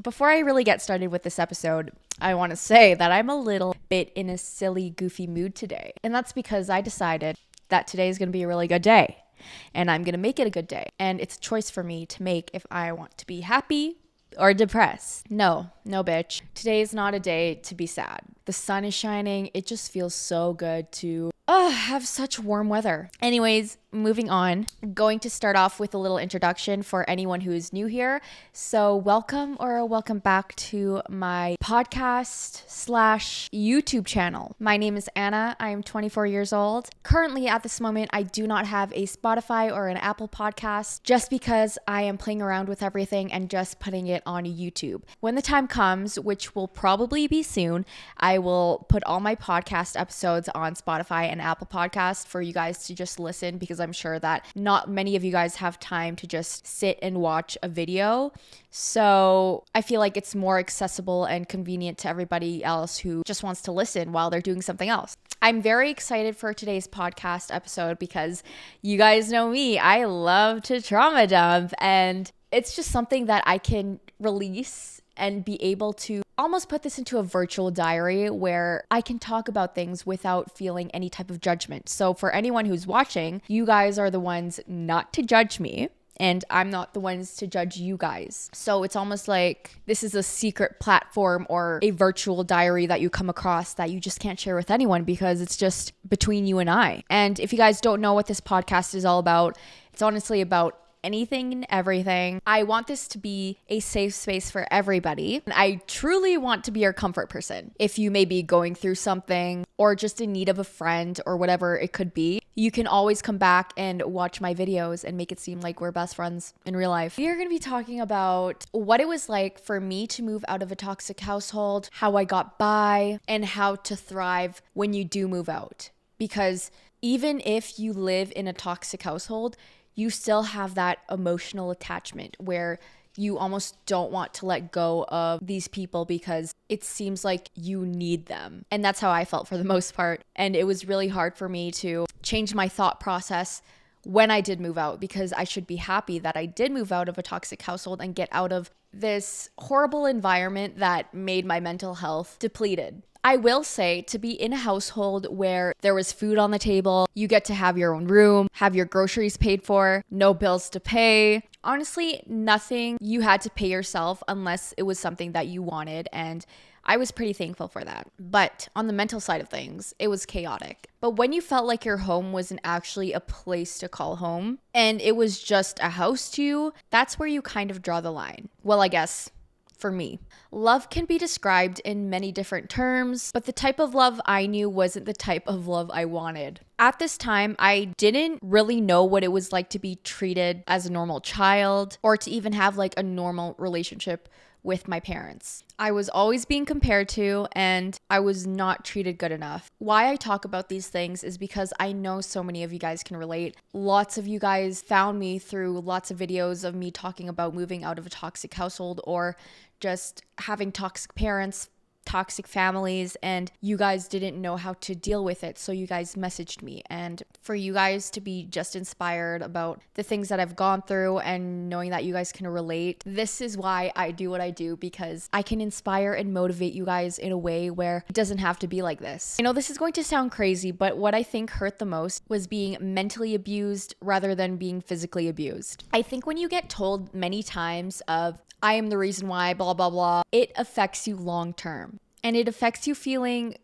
Before I really get started with this episode, I want to say that I'm a little bit in a silly, goofy mood today. And that's because I decided that today is going to be a really good day. And I'm going to make it a good day. And it's a choice for me to make if I want to be happy or depressed. No, bitch. Today is not a day to be sad. The sun is shining. It just feels so good to have such warm weather. Anyways, moving on. I'm going to start off with a little introduction for anyone who is new here. So welcome back to my podcast / YouTube channel. My name is Anna. I am 24 years old. Currently at this moment, I do not have a Spotify or an Apple podcast just because I am playing around with everything and just putting it on YouTube. When the time comes, which will probably be soon, I will put all my podcast episodes on Spotify and Apple Podcasts for you guys to just listen, because I'm sure that not many of you guys have time to just sit and watch a video. So I feel like it's more accessible and convenient to everybody else who just wants to listen while they're doing something else. I'm very excited for today's podcast episode because you guys know me. I love to trauma dump, and it's just something that I can release and be able to almost put this into a virtual diary where I can talk about things without feeling any type of judgment. So for anyone who's watching, you guys are the ones not to judge me, and I'm not the ones to judge you guys. So it's almost like this is a secret platform or a virtual diary that you come across that you just can't share with anyone because it's just between you and I. And if you guys don't know what this podcast is all about, it's honestly about anything and everything. I want this to be a safe space for everybody. And I truly want to be your comfort person. If you may be going through something or just in need of a friend or whatever it could be, you can always come back and watch my videos and make it seem like we're best friends in real life. We are going to be talking about what it was like for me to move out of a toxic household, how I got by, and how to thrive when you do move out. Because even if you live in a toxic household, you still have that emotional attachment where you almost don't want to let go of these people because it seems like you need them. And that's how I felt for the most part. And it was really hard for me to change my thought process when I did move out, because I should be happy that I did move out of a toxic household and get out of this horrible environment that made my mental health depleted. I will say, to be in a household where there was food on the table, you get to have your own room, have your groceries paid for, no bills to pay. Honestly, nothing you had to pay yourself unless it was something that you wanted, and I was pretty thankful for that. But on the mental side of things, it was chaotic. But when you felt like your home wasn't actually a place to call home, and it was just a house to you, that's where you kind of draw the line. Well, I guess for me. Love can be described in many different terms, but the type of love I knew wasn't the type of love I wanted. At this time, I didn't really know what it was like to be treated as a normal child or to even have like a normal relationship with my parents. I was always being compared to, and I was not treated good enough. Why I talk about these things is because I know so many of you guys can relate. Lots of you guys found me through lots of videos of me talking about moving out of a toxic household or just having toxic parents, toxic families, and you guys didn't know how to deal with it, so you guys messaged me. And for you guys to be just inspired about the things that I've gone through and knowing that you guys can relate, this is why I do what I do, because I can inspire and motivate you guys in a way where it doesn't have to be like this. I know this is going to sound crazy, but what I think hurt the most was being mentally abused rather than being physically abused. I think when you get told many times of I am the reason why, blah, blah, blah, it affects you long term. And it affects you feeling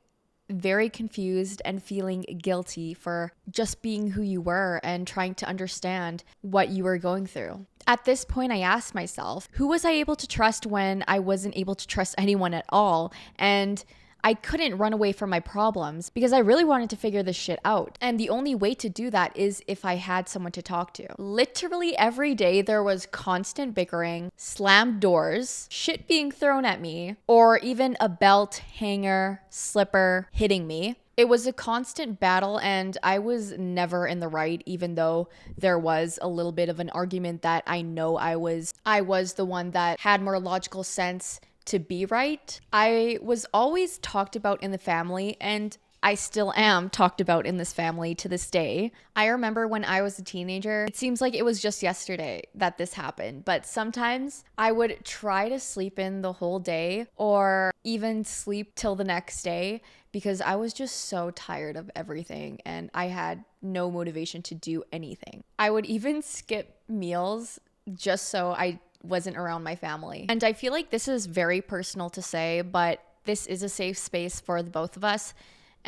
very confused and feeling guilty for just being who you were and trying to understand what you were going through. At this point, I asked myself, who was I able to trust when I wasn't able to trust anyone at all? And I couldn't run away from my problems because I really wanted to figure this shit out. And the only way to do that is if I had someone to talk to. Literally every day there was constant bickering, slammed doors, shit being thrown at me, or even a belt, hanger, slipper hitting me. It was a constant battle, and I was never in the right, even though there was a little bit of an argument that I know I was the one that had more logical sense to be right. I was always talked about in the family, and I still am talked about in this family to this day. I remember when I was a teenager, it seems like it was just yesterday that this happened, but sometimes I would try to sleep in the whole day or even sleep till the next day because I was just so tired of everything and I had no motivation to do anything. I would even skip meals just so I wasn't around my family. And I feel like this is very personal to say, but this is a safe space for the both of us.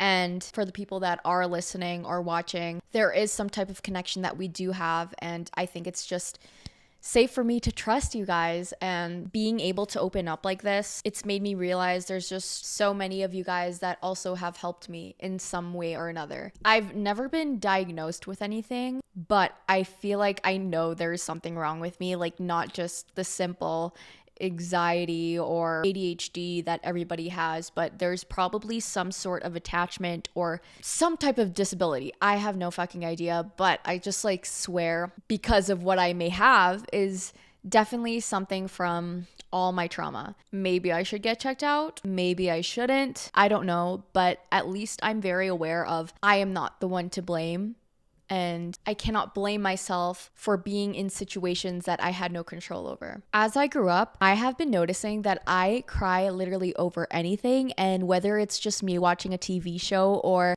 And for the people that are listening or watching, there is some type of connection that we do have. And I think it's just safe for me to trust you guys, and being able to open up like this, it's made me realize there's just so many of you guys that also have helped me in some way or another. I've never been diagnosed with anything, but I feel like I know there's something wrong with me, like not just the simple anxiety or ADHD that everybody has, but there's probably some sort of attachment or some type of disability. I have no fucking idea, but I just like swear because of what I may have is definitely something from all my trauma. Maybe I should get checked out. Maybe I shouldn't. I don't know, but at least I'm very aware of I am not the one to blame. And I cannot blame myself for being in situations that I had no control over. As I grew up, I have been noticing that I cry literally over anything. And whether it's just me watching a TV show or,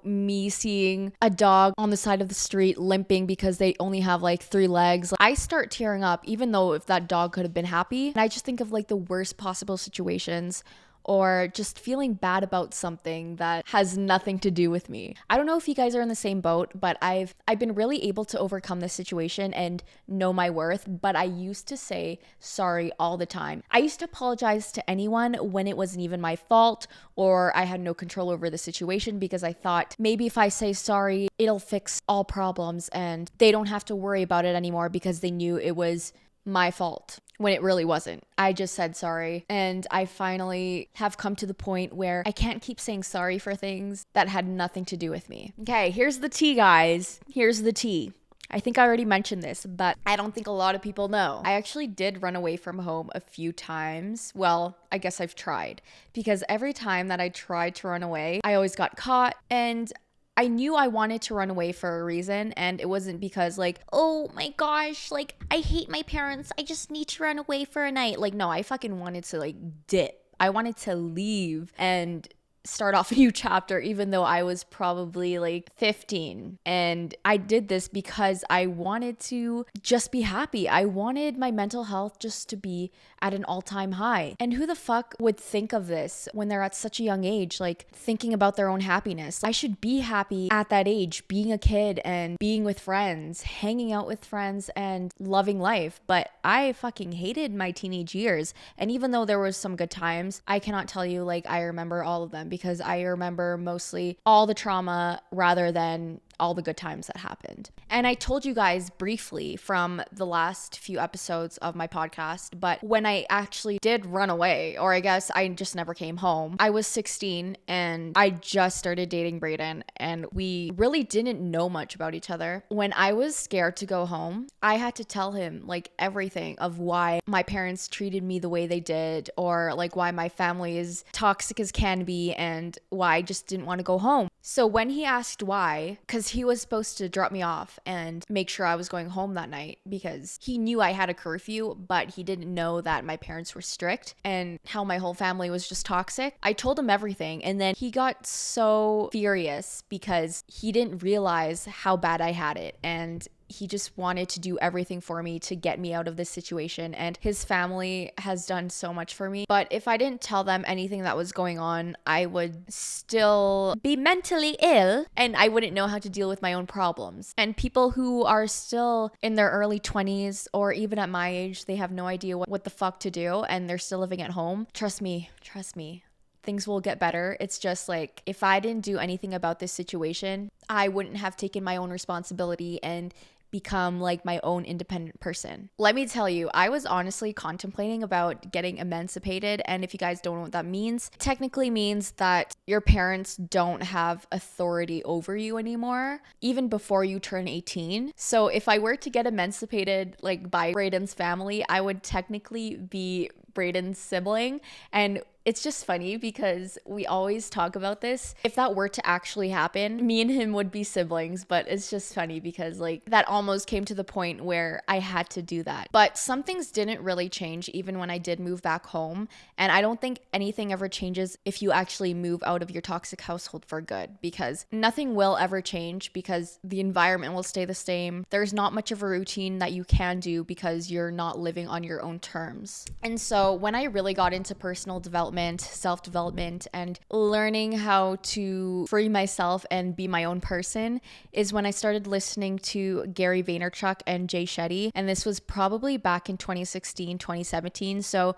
me seeing a dog on the side of the street limping because they only have like 3 legs, I start tearing up, even though if that dog could have been happy. And I just think of like the worst possible situations, or just feeling bad about something that has nothing to do with me. I don't know if you guys are in the same boat, but I've been really able to overcome this situation and know my worth, but I used to say sorry all the time. I used to apologize to anyone when it wasn't even my fault or I had no control over the situation, because I thought maybe if I say sorry, it'll fix all problems and they don't have to worry about it anymore because they knew it was my fault, when it really wasn't. I just said sorry, and I finally have come to the point where I can't keep saying sorry for things that had nothing to do with me. Okay, here's the tea, guys. Here's the tea. I think I already mentioned this, but I don't think a lot of people know. I actually did run away from home a few times. Well, I guess I've tried, because every time that I tried to run away, I always got caught, and I knew I wanted to run away for a reason, and it wasn't because like, oh my gosh, like I hate my parents, I just need to run away for a night. Like, no, I fucking wanted to like dip. I wanted to leave and start off a new chapter, even though I was probably like 15. And I did this because I wanted to just be happy. I wanted my mental health just to be at an all-time high. And who the fuck would think of this when they're at such a young age, like thinking about their own happiness? I should be happy at that age, being a kid and being with friends, hanging out with friends and loving life. But I fucking hated my teenage years. And even though there was some good times, I cannot tell you like I remember all of them, because I remember mostly all the trauma rather than all the good times that happened. And I told you guys briefly from the last few episodes of my podcast, but when I actually did run away, or I guess I just never came home, I was 16 and I just started dating Brayden, and we really didn't know much about each other. When I was scared to go home, I had to tell him like everything of why my parents treated me the way they did, or like why my family is toxic as can be, and why I just didn't want to go home. So when he asked why, because he was supposed to drop me off and make sure I was going home that night, because he knew I had a curfew, but he didn't know that my parents were strict and how my whole family was just toxic. I told him everything, and then he got so furious because he didn't realize how bad I had it, and he just wanted to do everything for me to get me out of this situation. And his family has done so much for me. But if I didn't tell them anything that was going on, I would still be mentally ill and I wouldn't know how to deal with my own problems. And people who are still in their early 20s or even at my age, they have no idea what the fuck to do and they're still living at home. Trust me. Things will get better. It's just like, if I didn't do anything about this situation, I wouldn't have taken my own responsibility and become like my own independent person. Let me tell you, I was honestly contemplating about getting emancipated. And if you guys don't know what that means, it technically means that your parents don't have authority over you anymore, even before you turn 18. So if I were to get emancipated like by Brayden's family, I would technically be Brayden's sibling, and It's just funny because we always talk about this. If that were to actually happen, me and him would be siblings, but it's just funny because like that almost came to the point where I had to do that. But some things didn't really change even when I did move back home. And I don't think anything ever changes if you actually move out of your toxic household for good, because nothing will ever change because the environment will stay the same. There's not much of a routine that you can do because you're not living on your own terms. And so when I really got into personal development, self-development, and learning how to free myself and be my own person is when I started listening to Gary Vaynerchuk and Jay Shetty. And this was probably back in 2016, 2017. So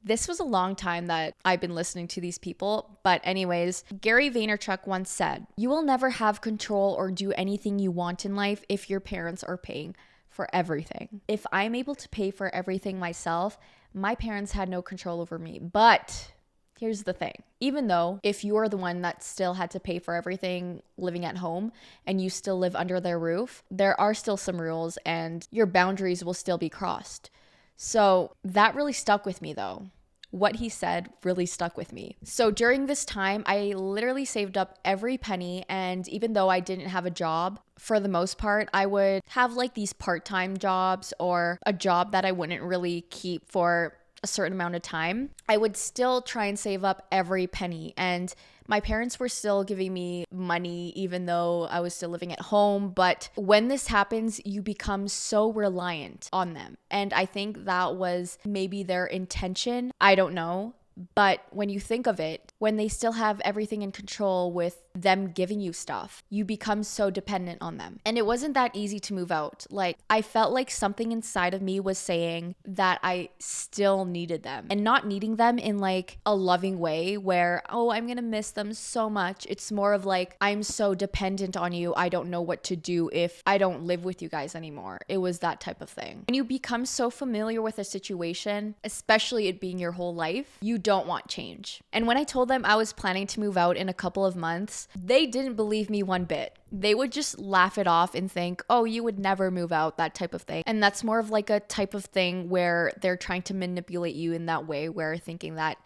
this was a long time that I've been listening to these people. But anyways, Gary Vaynerchuk once said, "You will never have control or do anything you want in life if your parents are paying for everything. If I'm able to pay for everything myself, my parents had no control over me." But here's the thing. Even though if you are the one that still had to pay for everything living at home and you still live under their roof, there are still some rules and your boundaries will still be crossed. So that really stuck with me though. What he said really stuck with me. So during this time, I literally saved up every penny. And even though I didn't have a job, for the most part, I would have like these part-time jobs or a job that I wouldn't really keep for a certain amount of time. I would still try and save up every penny. And my parents were still giving me money even though I was still living at home. But when this happens, you become so reliant on them. And I think that was maybe their intention. I don't know. But when you think of it, when they still have everything in control with them giving you stuff, you become so dependent on them. And it wasn't that easy to move out. Like, I felt like something inside of me was saying that I still needed them, and not needing them in like a loving way where, oh, I'm gonna miss them so much. It's more of like, I'm so dependent on you. I don't know what to do if I don't live with you guys anymore. It was that type of thing. When you become so familiar with a situation, especially it being your whole life, you don't want change. And when I told them I was planning to move out in a couple of months, they didn't believe me one bit. They would just laugh it off and think, oh, you would never move out, that type of thing. And that's more of like a type of thing where they're trying to manipulate you in that way, where thinking that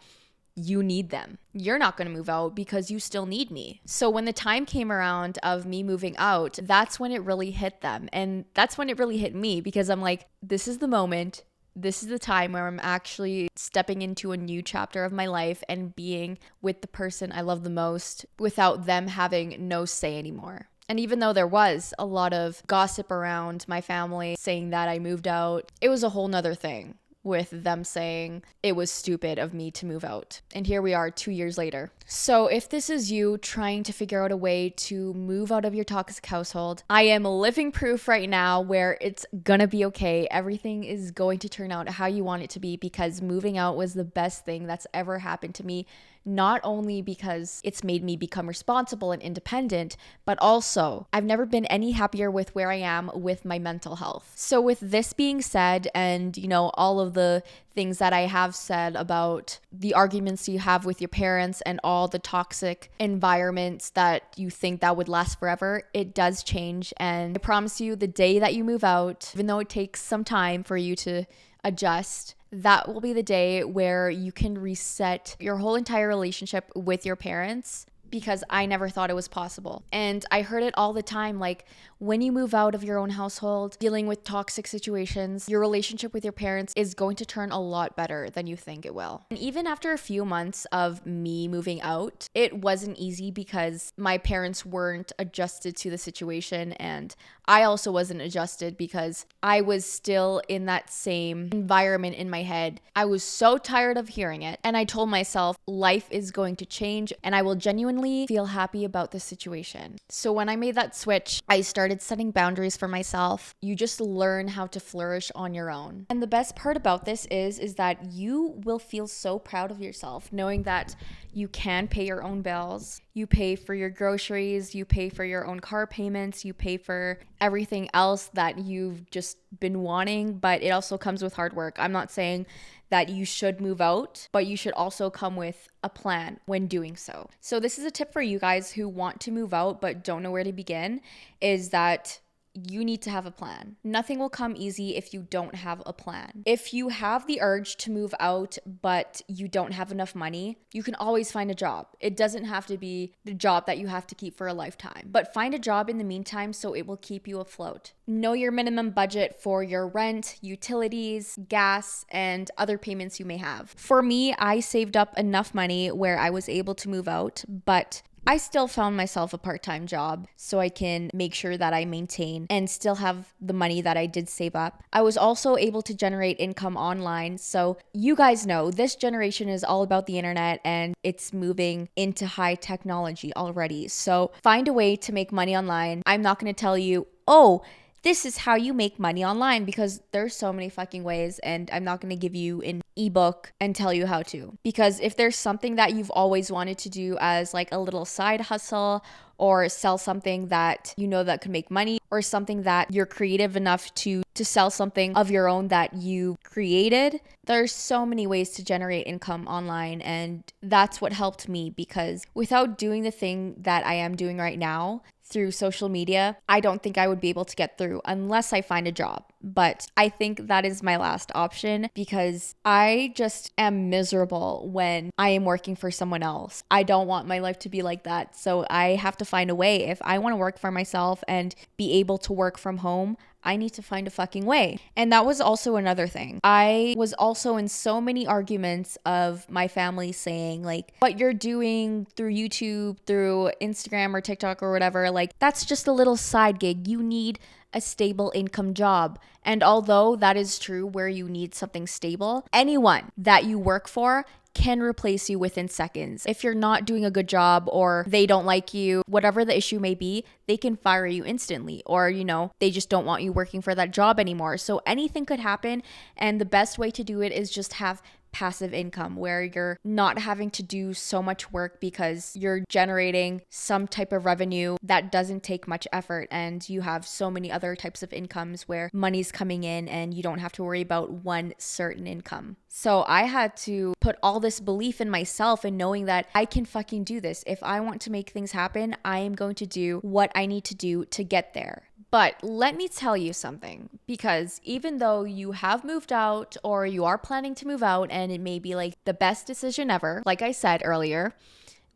you need them. You're not going to move out because you still need me. So when the time came around of me moving out, that's when it really hit them. And that's when it really hit me, because I'm like, this is the moment. This is the time where I'm actually stepping into a new chapter of my life and being with the person I love the most without them having no say anymore. And even though there was a lot of gossip around my family saying that I moved out, it was a whole nother thing with them saying it was stupid of me to move out. And here we are 2 years later. So if this is you trying to figure out a way to move out of your toxic household, I am living proof right now where it's gonna be okay. Everything is going to turn out how you want it to be, because moving out was the best thing that's ever happened to me. Not only because it's made me become responsible and independent, but also I've never been any happier with where I am with my mental health. So with this being said, and you know, all of the things that I have said about the arguments you have with your parents and all the toxic environments that you think that would last forever, it does change. And I promise you, the day that you move out, even though it takes some time for you to adjust, that will be the day where you can reset your whole entire relationship with your parents, because I never thought it was possible. And I heard it all the time, like when you move out of your own household, dealing with toxic situations, your relationship with your parents is going to turn a lot better than you think it will. And even after a few months of me moving out, it wasn't easy because my parents weren't adjusted to the situation, and I also wasn't adjusted because I was still in that same environment in my head. I was so tired of hearing it, and I told myself life is going to change and I will genuinely feel happy about the situation. So when I made that switch, I started setting boundaries for myself. You just learn how to flourish on your own. And the best part about this is that you will feel so proud of yourself knowing that you can pay your own bills, you pay for your groceries, you pay for your own car payments, you pay for everything else that you've just been wanting, but it also comes with hard work. I'm not saying that you should move out, but you should also come with a plan when doing so. So this is a tip for you guys who want to move out but don't know where to begin, is that you need to have a plan. Nothing will come easy if you don't have a plan. If you have the urge to move out, but you don't have enough money, you can always find a job. It doesn't have to be the job that you have to keep for a lifetime, but find a job in the meantime so it will keep you afloat. Know your minimum budget for your rent, utilities, gas, and other payments you may have. For me, I saved up enough money where I was able to move out, but I still found myself a part-time job so I can make sure that I maintain and still have the money that I did save up. I was also able to generate income online. So you guys know this generation is all about the internet and it's moving into high technology already. So find a way to make money online. I'm not going to tell you, oh, this is how you make money online, because there's so many fucking ways, and I'm not going to give you an ebook and tell you how to. Because if there's something that you've always wanted to do as like a little side hustle, or sell something that you know that could make money, or something that you're creative enough to sell something of your own that you created, there's so many ways to generate income online. And that's what helped me, because without doing the thing that I am doing right now through social media, I don't think I would be able to get through unless I find a job. But I think that is my last option, because I just am miserable when I am working for someone else. I don't want my life to be like that. So I have to find a way. If I want to work for myself and be able to work from home, I need to find a fucking way. And that was also another thing. I was also in so many arguments of my family saying, like, what you're doing through YouTube, through Instagram or TikTok or whatever, like, that's just a little side gig. You need a stable income job. And although that is true where you need something stable, anyone that you work for can replace you within seconds. If you're not doing a good job, or they don't like you, whatever the issue may be, they can fire you instantly. Or, you know, they just don't want you working for that job anymore. So anything could happen. And the best way to do it is just have passive income, where you're not having to do so much work because you're generating some type of revenue that doesn't take much effort, and you have so many other types of incomes where money's coming in and you don't have to worry about one certain income. So I had to put all this belief in myself and knowing that I can fucking do this. If I want to make things happen, I am going to do what I need to do to get there. But let me tell you something, because even though you have moved out, or you are planning to move out, and it may be like the best decision ever, like I said earlier,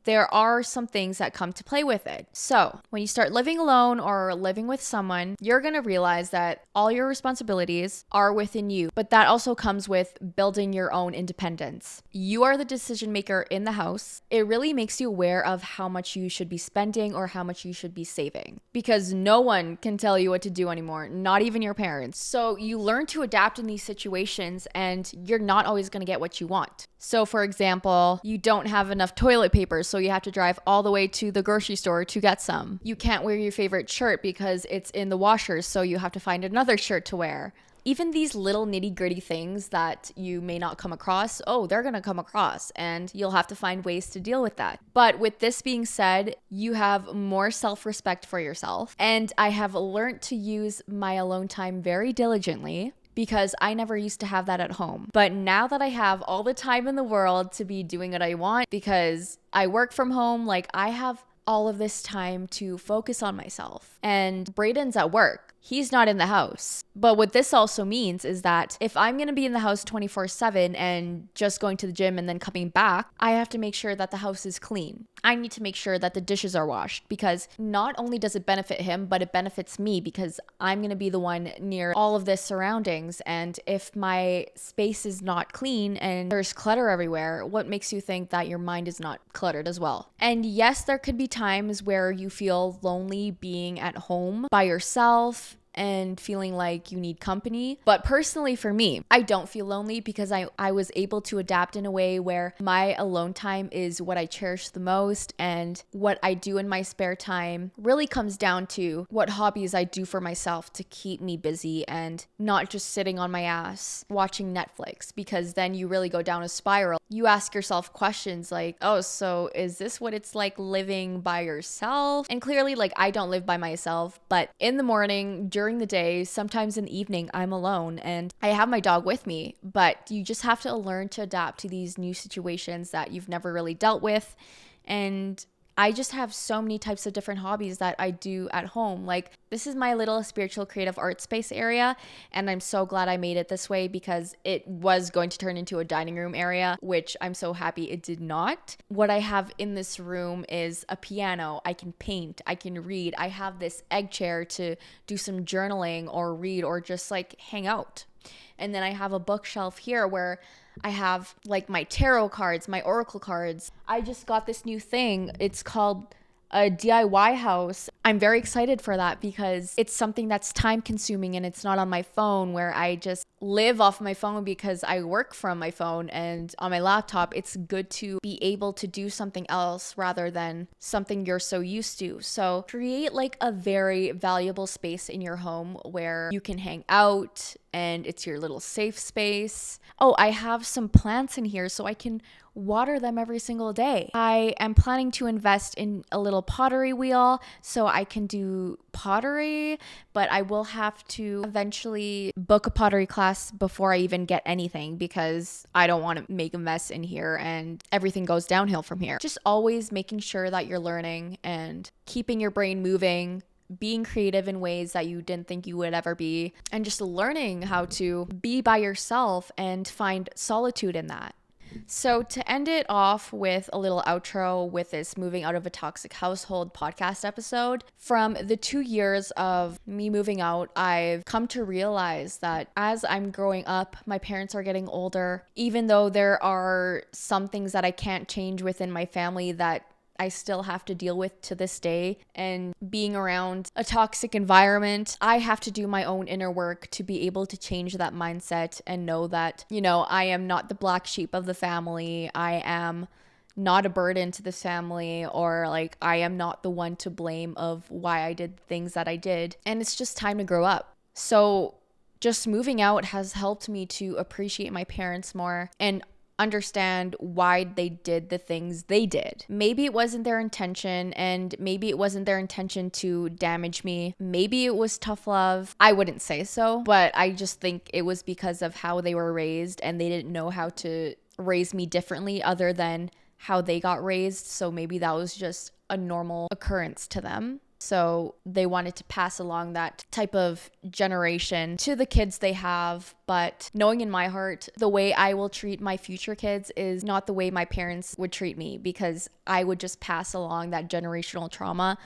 there are some things that come to play with it. So when you start living alone or living with someone, you're going to realize that all your responsibilities are within you, but that also comes with building your own independence. You are the decision maker in the house. It really makes you aware of how much you should be spending or how much you should be saving, because no one can tell you what to do anymore, not even your parents. So you learn to adapt in these situations, and you're not always going to get what you want. So for example, you don't have enough toilet paper, so you have to drive all the way to the grocery store to get some. You can't wear your favorite shirt because it's in the washer, so you have to find another shirt to wear. Even these little nitty-gritty things that you may not come across, they're gonna come across, and you'll have to find ways to deal with that. But with this being said, you have more self-respect for yourself, and I have learned to use my alone time very diligently, because I never used to have that at home. But now that I have all the time in the world to be doing what I want, because I work from home, like, I have all of this time to focus on myself. And Braden's at work. He's not in the house. But what this also means is that if I'm going to be in the house 24/7 and just going to the gym and then coming back, I have to make sure that the house is clean. I need to make sure that the dishes are washed, because not only does it benefit him, but it benefits me, because I'm going to be the one near all of this surroundings. And if my space is not clean and there's clutter everywhere, what makes you think that your mind is not cluttered as well? And yes, there could be times where you feel lonely being at home by yourself and feeling like you need company. But personally for me, I don't feel lonely, because I was able to adapt in a way where my alone time is what I cherish the most, and what I do in my spare time really comes down to what hobbies I do for myself to keep me busy and not just sitting on my ass watching Netflix, because then you really go down a spiral. You ask yourself questions like, so is this what it's like living by yourself? And clearly, like, I don't live by myself, but in the morning, during the day, sometimes in the evening, I'm alone and I have my dog with me. But you just have to learn to adapt to these new situations that you've never really dealt with. And I just have so many types of different hobbies that I do at home. Like, this is my little spiritual creative art space area, and I'm so glad I made it this way because it was going to turn into a dining room area, which I'm so happy it did not. What I have in this room is a piano. I can paint, I can read. I have this egg chair to do some journaling or read or just like hang out. And then I have a bookshelf here where I have like my tarot cards, my oracle cards. I just got this new thing. It's called a DIY house. I'm very excited for that because it's something that's time consuming and it's not on my phone where I just live off my phone because I work from my phone and on my laptop. It's good to be able to do something else rather than something you're so used to. So create like a very valuable space in your home where you can hang out and it's your little safe space. Oh, I have some plants in here so I can water them every single day. I am planning to invest in a little pottery wheel so I can do pottery, but I will have to eventually book a pottery class before I even get anything because I don't want to make a mess in here and everything goes downhill from here. Just always making sure that you're learning and keeping your brain moving, being creative in ways that you didn't think you would ever be, and just learning how to be by yourself and find solitude in that. So to end it off with a little outro with this moving out of a toxic household podcast episode, from the 2 years of me moving out, I've come to realize that as I'm growing up, my parents are getting older. Even though there are some things that I can't change within my family that I still have to deal with to this day, and being around a toxic environment, I have to do my own inner work to be able to change that mindset and know that, I am not the black sheep of the family. I am not a burden to this family, or like I am not the one to blame of why I did things that I did. And it's just time to grow up. So just moving out has helped me to appreciate my parents more and understand why they did the things they did. Maybe it wasn't their intention, and maybe it wasn't their intention to damage me. Maybe it was tough love. I wouldn't say so, but I just think it was because of how they were raised and they didn't know how to raise me differently other than how they got raised. So maybe that was just a normal occurrence to them. So they wanted to pass along that type of generation to the kids they have. But knowing in my heart, the way I will treat my future kids is not the way my parents would treat me, because I would just pass along that generational trauma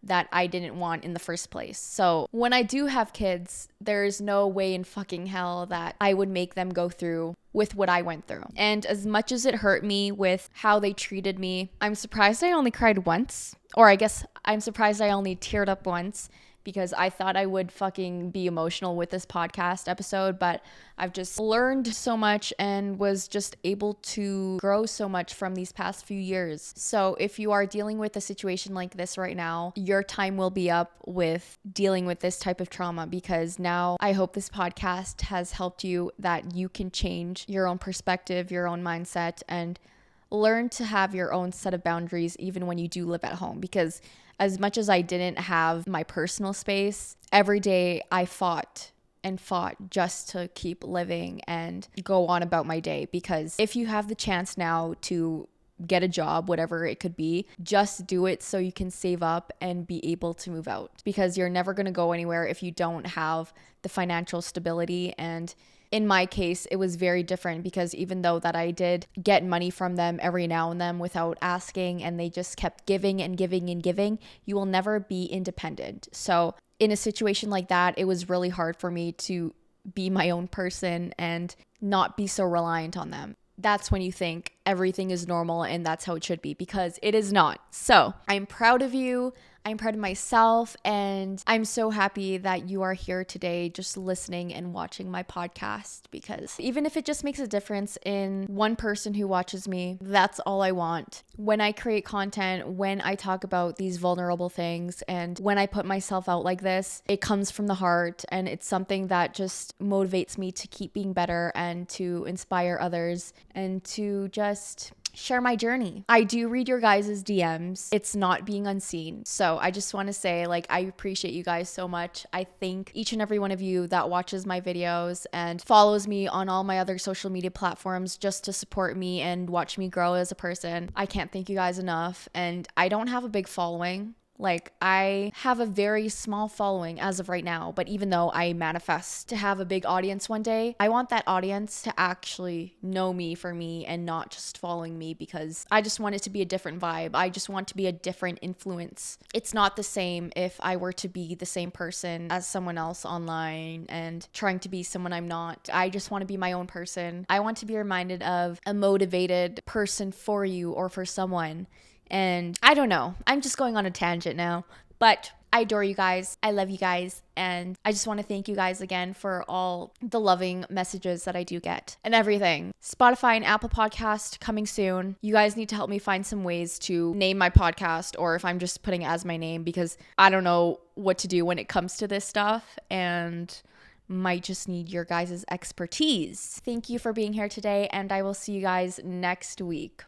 that I didn't want in the first place. So when I do have kids, there's no way in fucking hell that I would make them go through with what I went through. And as much as it hurt me with how they treated me, I'm surprised I only cried once. Or I guess I'm surprised I only teared up once, because I thought I would fucking be emotional with this podcast episode, but I've just learned so much and was just able to grow so much from these past few years. So if you are dealing with a situation like this right now, your time will be up with dealing with this type of trauma, because now I hope this podcast has helped you, that you can change your own perspective, your own mindset, and learn to have your own set of boundaries even when you do live at home. Because as much as I didn't have my personal space, every day I fought and fought just to keep living and go on about my day. Because if you have the chance now to get a job, whatever it could be, just do it so you can save up and be able to move out. Because you're never going to go anywhere if you don't have the financial stability. And in my case, it was very different, because even though that I did get money from them every now and then without asking, and they just kept giving and giving and giving, you will never be independent. So in a situation like that, it was really hard for me to be my own person and not be so reliant on them. That's when you think everything is normal and that's how it should be, because it is not. So I'm proud of you. I'm proud of myself, and I'm so happy that you are here today just listening and watching my podcast, because even if it just makes a difference in one person who watches me, that's all I want. When I create content, when I talk about these vulnerable things, and when I put myself out like this, it comes from the heart, and it's something that just motivates me to keep being better and to inspire others and to just share my journey. I do read your guys' DMs. It's not being unseen. So I just want to say, like, I appreciate you guys so much. I thank each and every one of you that watches my videos and follows me on all my other social media platforms just to support me and watch me grow as a person. I can't thank you guys enough. And I don't have a big following. Like, I have a very small following as of right now, but even though I manifest to have a big audience one day, I want that audience to actually know me for me and not just following me, because I just want it to be a different vibe. I just want to be a different influence. It's not the same if I were to be the same person as someone else online and trying to be someone I'm not. I just want to be my own person. I want to be reminded of a motivated person for you or for someone. And I don't know, I'm just going on a tangent now, but I adore you guys. I love you guys. And I just want to thank you guys again for all the loving messages that I do get and everything. Spotify and Apple Podcast coming soon. You guys need to help me find some ways to name my podcast, or if I'm just putting it as my name, because I don't know what to do when it comes to this stuff and might just need your guys' expertise. Thank you for being here today, and I will see you guys next week.